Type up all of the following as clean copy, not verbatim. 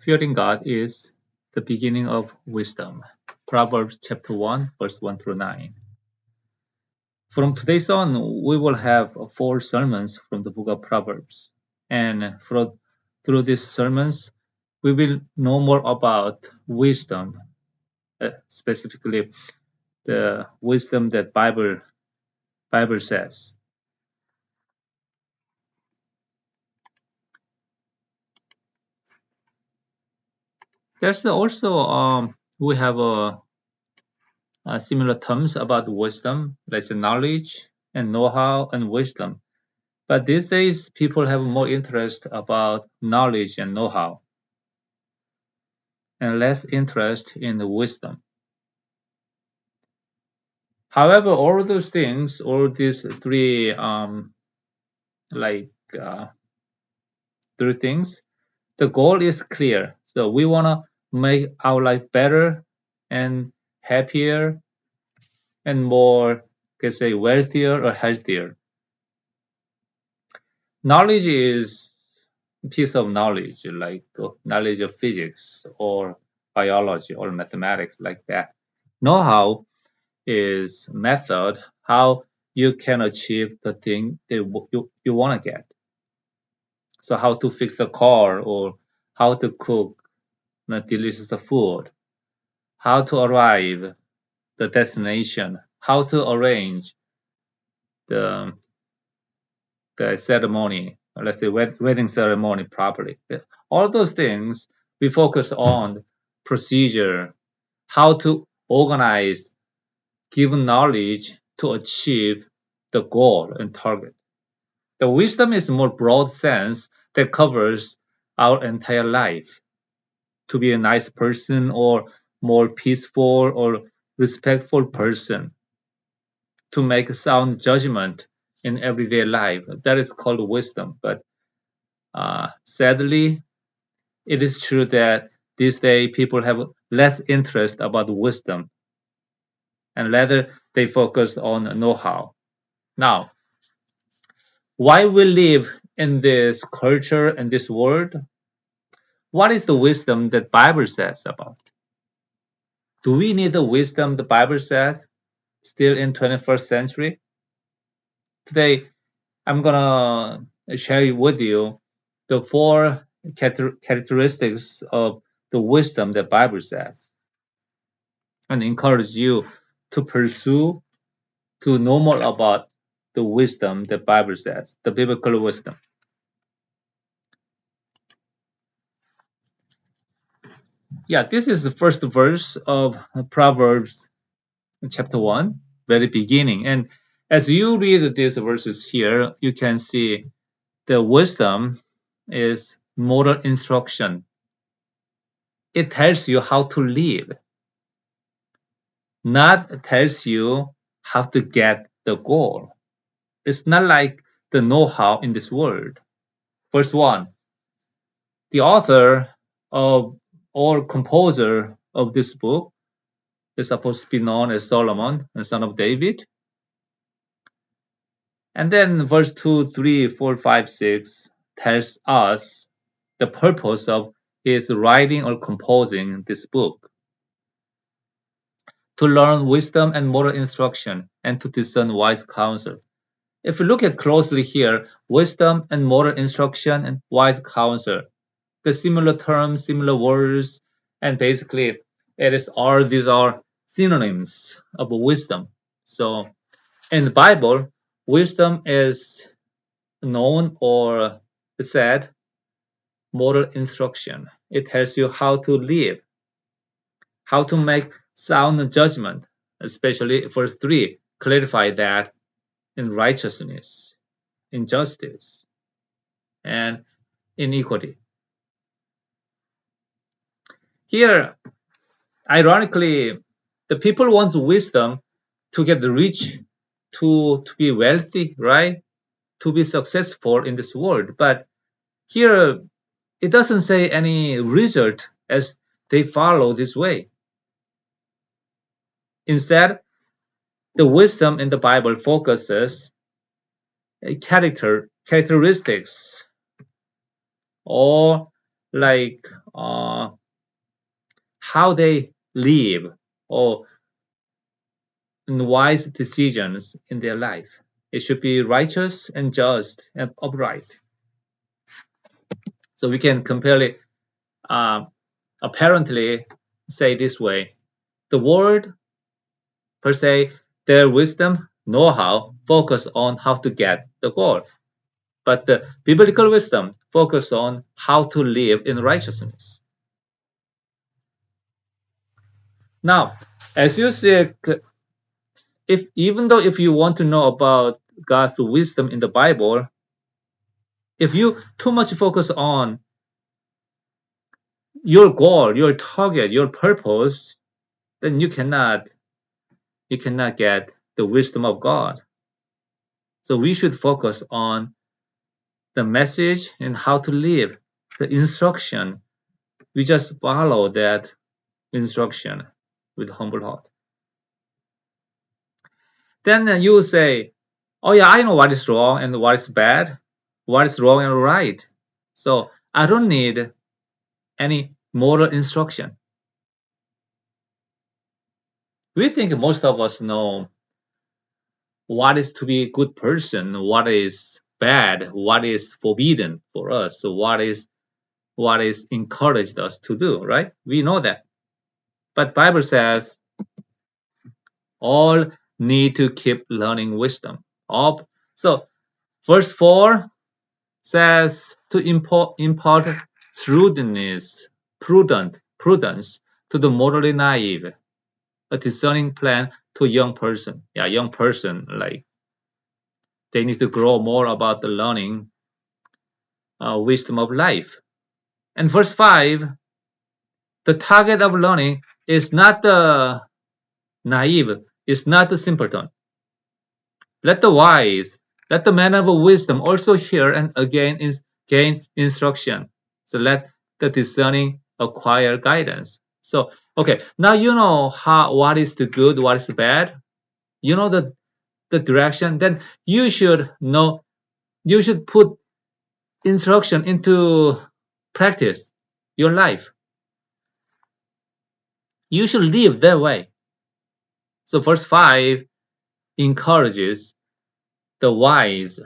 Fearing God is the beginning of wisdom. Proverbs chapter 1, verse 1 through 9. From today on, we will have 4 sermons from the book of Proverbs. And through these sermons, we will know more about wisdom, specifically the wisdom that Bible says. There's also we have similar terms about wisdom, like knowledge and know-how and wisdom. But these days, people have more interest about knowledge and know-how, and less interest in the wisdom. However, all those things, all these like uh, three things, the goal is clear. So we want to make our life better and happier and more, let's say, wealthier or healthier. Knowledge is a piece of knowledge, like knowledge of physics or biology or mathematics, like that. Know-how is method, how you can achieve the thing that you want to get. So how to fix the car or how to cook delicious food, how to arrive the destination, how to arrange the the ceremony, let's say wedding ceremony properly. All those things we focus on procedure, how to organize given knowledge to achieve the goal and target. The wisdom is a more broad sense that covers our entire life. To be a nice person or more peaceful or respectful person, to make a sound judgment in everyday life. That is called wisdom. But sadly, it is true that these days people have less interest about wisdom and rather they focus on know-how. Now, why we live in this culture and this world? What is the wisdom that Bible says about? Do we need the wisdom the Bible says still in 21st century? Today, I'm gonna share with you the 4 characteristics of the wisdom that Bible says, and encourage you to pursue to know more about the wisdom that Bible says, the biblical wisdom. Yeah, this is the first verse of Proverbs chapter 1, very beginning. And as you read these verses here, you can see the wisdom is moral instruction. It tells you how to live, not tells you how to get the goal. It's not like the know-how in this world. Verse 1, the author of or composer of this book is supposed to be known as Solomon, the son of David. And then verse 2, 3, 4, 5, 6 tells us the purpose of his writing or composing this book. To learn wisdom and moral instruction and to discern wise counsel. If you look at closely here, wisdom and moral instruction and wise counsel, the similar terms, similar words, and basically these are synonyms of wisdom. So in the Bible, wisdom is known or said moral instruction. It tells you how to live, how to make sound judgment, especially verse 3 clarify that in righteousness, in justice, and in equity. Here, ironically, the people want wisdom to get rich, to be wealthy, right? To be successful in this world. But here, it doesn't say any result as they follow this way. Instead, the wisdom in the Bible focuses characteristics or like how they live or wise decisions in their life. It should be righteous and just and upright. So we can compare it, apparently say this way. The word per se, their wisdom, know-how, focus on how to get the goal. But the biblical wisdom focus on how to live in righteousness. Now, as you see, if you want to know about God's wisdom in the Bible, if you too much focus on your goal, your target, your purpose, then you cannot get the wisdom of God. So we should focus on the message and how to live, the instruction. We just follow that instruction with humble heart. Then you say, oh yeah, I know what is wrong and what is bad, what is wrong and right. So I don't need any moral instruction. We think most of us know what is to be a good person, what is bad, what is forbidden for us, so what is encouraged us to do, right? We know that. But Bible says all need to keep learning wisdom. So verse 4 says to impart shrewdness, prudence to the morally naive, a discerning plan to a young person. Yeah, young person, like they need to grow more about the learning wisdom of life. And verse 5, the target of learning is not the naive, is not the simpleton. Let the wise, let the man of wisdom also hear and again gain instruction. So let the discerning acquire guidance. So, okay, now you know what is the good, what is the bad. You know the direction. Then you should know, you should put instruction into practice, your life. You should live that way. So verse 5 encourages the wise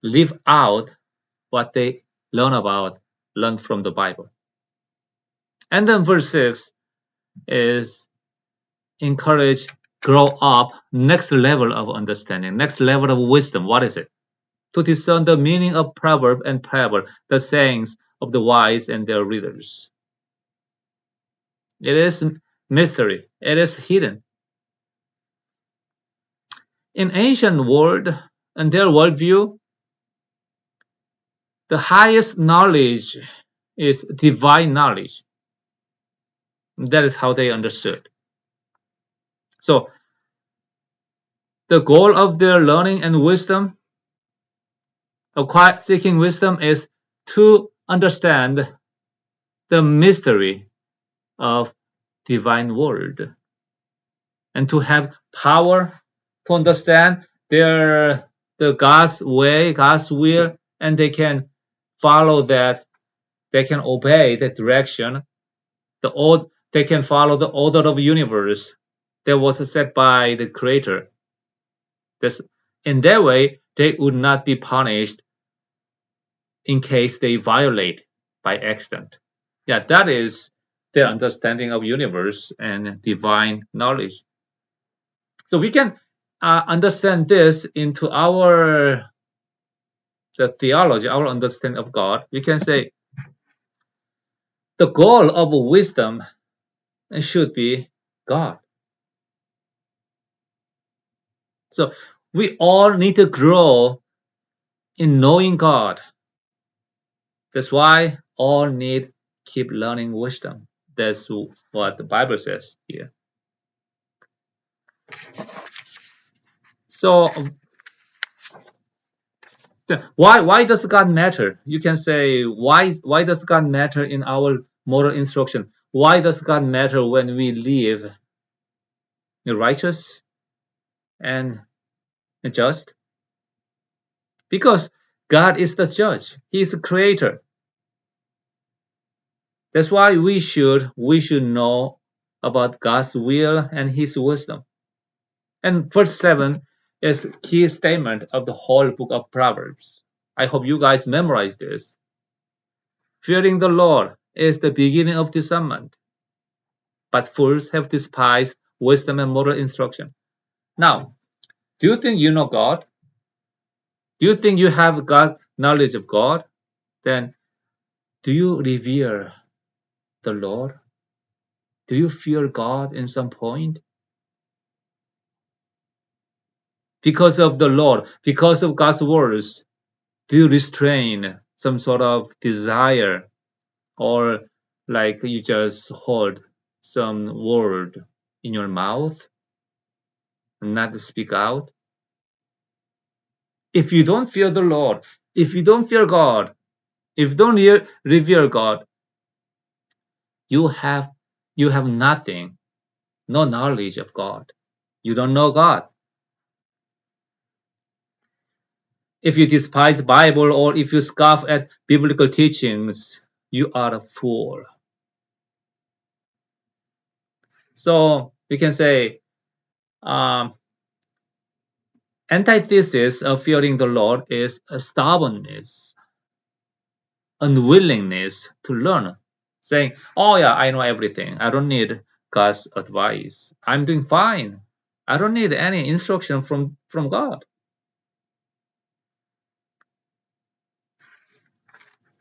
live out what they learn from the Bible. And then verse 6 is encourage, grow up, next level of understanding, next level of wisdom. What is it? To discern the meaning of proverb and parable, the sayings of the wise and their readers. It is mystery. It is hidden. In ancient world and their worldview, the highest knowledge is divine knowledge. That is how they understood. So the goal of their learning and wisdom, seeking wisdom, is to understand the mystery of divine word and to have power to understand the God's way, God's will, and they can follow that. They can obey that direction. They can follow the order of the universe that was set by the Creator. In that way, they would not be punished in case they violate by accident. Yeah, that is their understanding of universe and divine knowledge. So we can understand this into the theology, our understanding of God. We can say the goal of wisdom should be God. So we all need to grow in knowing God. That's why all need keep learning wisdom. That's what the Bible says here. So why does God matter? You can say why does God matter in our moral instruction? Why does God matter when we live righteous and just? Because God is the judge. He is the creator. That's why we should know about God's will and His wisdom. And verse 7 is the key statement of the whole book of Proverbs. I hope you guys memorize this. Fearing the Lord is the beginning of discernment, but fools have despised wisdom and moral instruction. Now, do you think you know God? Do you think you have God knowledge of God? Then do you revere the Lord? Do you fear God in some point? Because of the Lord, because of God's words, do you restrain some sort of desire, or like you just hold some word in your mouth and not speak out? If you don't fear the Lord, if you don't fear God, if you don't revere God, you have nothing, no knowledge of God. You don't know God. If you despise Bible or if you scoff at biblical teachings, you are a fool. So we can say antithesis of fearing the Lord is a stubbornness, unwillingness to learn, saying, "Oh yeah, I know everything. I don't need God's advice. I'm doing fine. I don't need any instruction from God."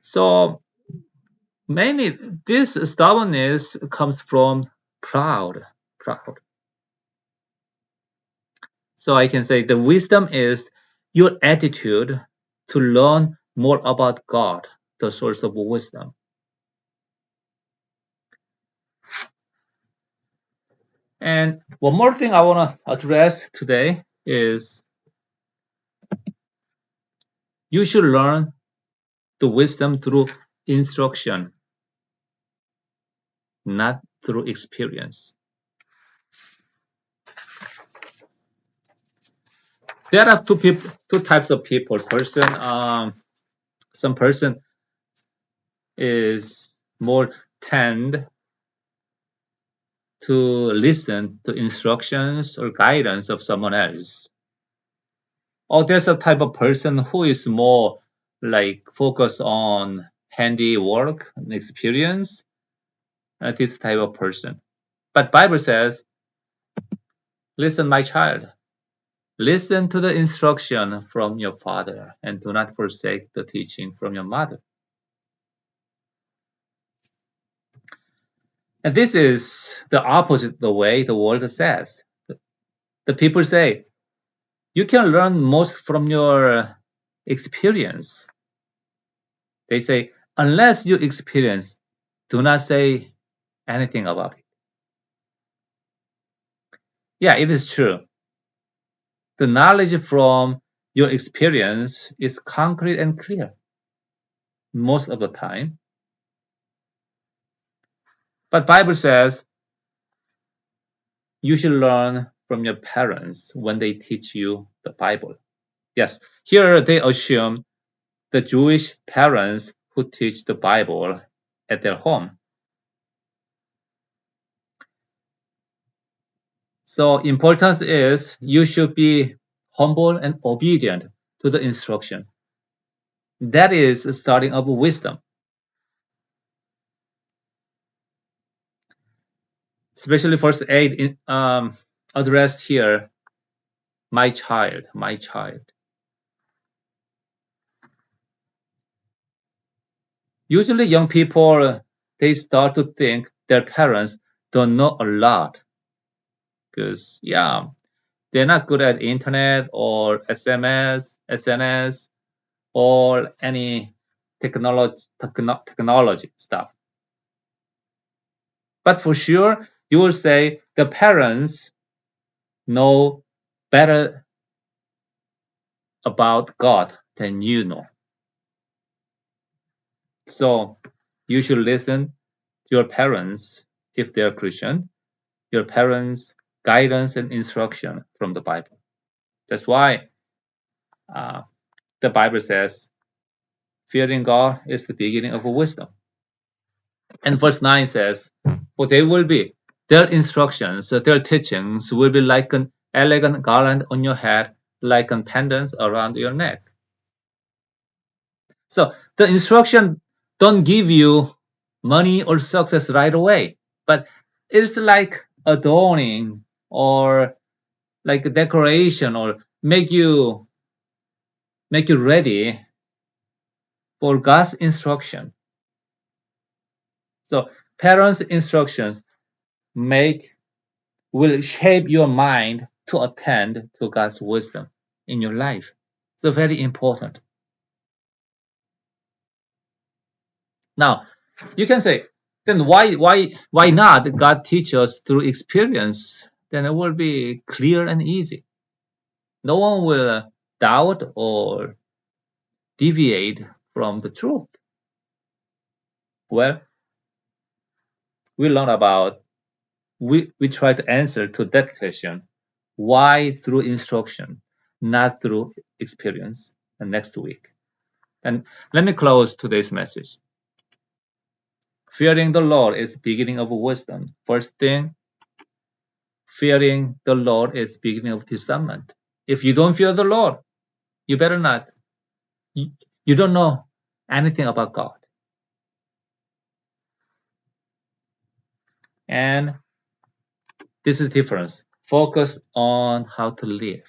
So mainly this stubbornness comes from proud. So I can say the wisdom is your attitude to learn more about God, the source of wisdom. And one more thing I want to address today is you should learn the wisdom through instruction, not through experience. There are two types of people. Some person is more tend to listen to instructions or guidance of someone else. Or there's a type of person who is more like focused on handiwork and experience. This type of person. But Bible says, "Listen, my child, listen to the instruction from your father, and do not forsake the teaching from your mother." And this is the opposite the way the world says. The people say, you can learn most from your experience. They say, unless you experience, do not say anything about it. Yeah, it is true. The knowledge from your experience is concrete and clear most of the time. But Bible says you should learn from your parents when they teach you the Bible. Yes, here they assume the Jewish parents who teach the Bible at their home. So importance is you should be humble and obedient to the instruction. That is starting of wisdom. Especially verse 8 addressed here, my child, my child. Usually young people, they start to think their parents don't know a lot because, yeah, they're not good at internet or SMS, SNS, or any technology stuff. But for sure, you will say the parents know better about God than you know. So you should listen to your parents if they're Christian, your parents' guidance and instruction from the Bible. That's why the Bible says fearing God is the beginning of wisdom. And verse 9 says, for they will be, their instructions, their teachings will be like an elegant garland on your head, like a pendant around your neck. So the instruction don't give you money or success right away, but it's like adorning or like a decoration or make you ready for God's instruction. So parents' instructions make will shape your mind to attend to God's wisdom in your life. So very important. Now, you can say, then why not God teach us through experience? Then it will be clear and easy. No one will doubt or deviate from the truth. Well, we learn about we try to answer to that question. Why through instruction, not through experience? And next week. And let me close today's message. Fearing the Lord is beginning of wisdom. First thing, fearing the Lord is beginning of discernment. If you don't fear the Lord, you better not. You, you don't know anything about God. And this is the difference. Focus on how to live.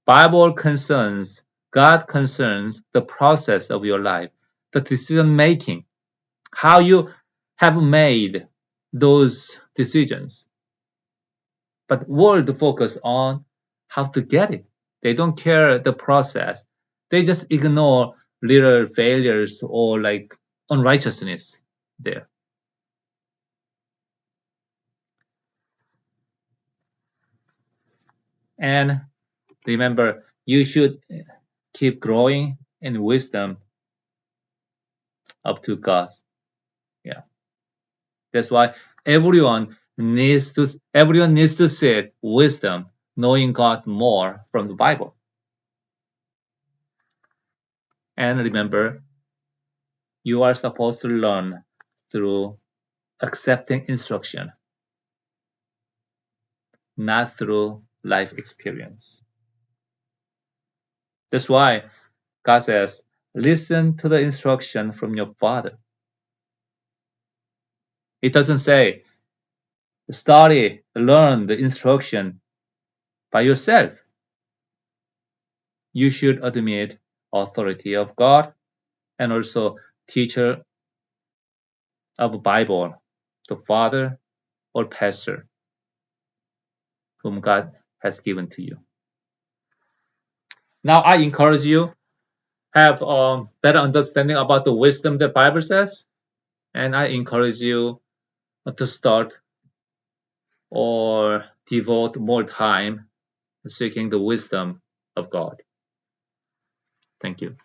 Bible concerns, God concerns the process of your life, the decision making, how you have made those decisions. But world focus on how to get it. They don't care the process. They just ignore little failures or like unrighteousness there. And remember, you should keep growing in wisdom up to God. Yeah. That's why everyone needs to seek wisdom, knowing God more from the Bible. And remember, you are supposed to learn through accepting instruction, not through life experience. That's why God says, listen to the instruction from your father. It doesn't say, study, learn the instruction by yourself. You should admit authority of God and also teacher of Bible, the father or pastor whom God has given to you. Now I encourage you have a better understanding about the wisdom that Bible says, and I encourage you to start or devote more time seeking the wisdom of God. Thank you.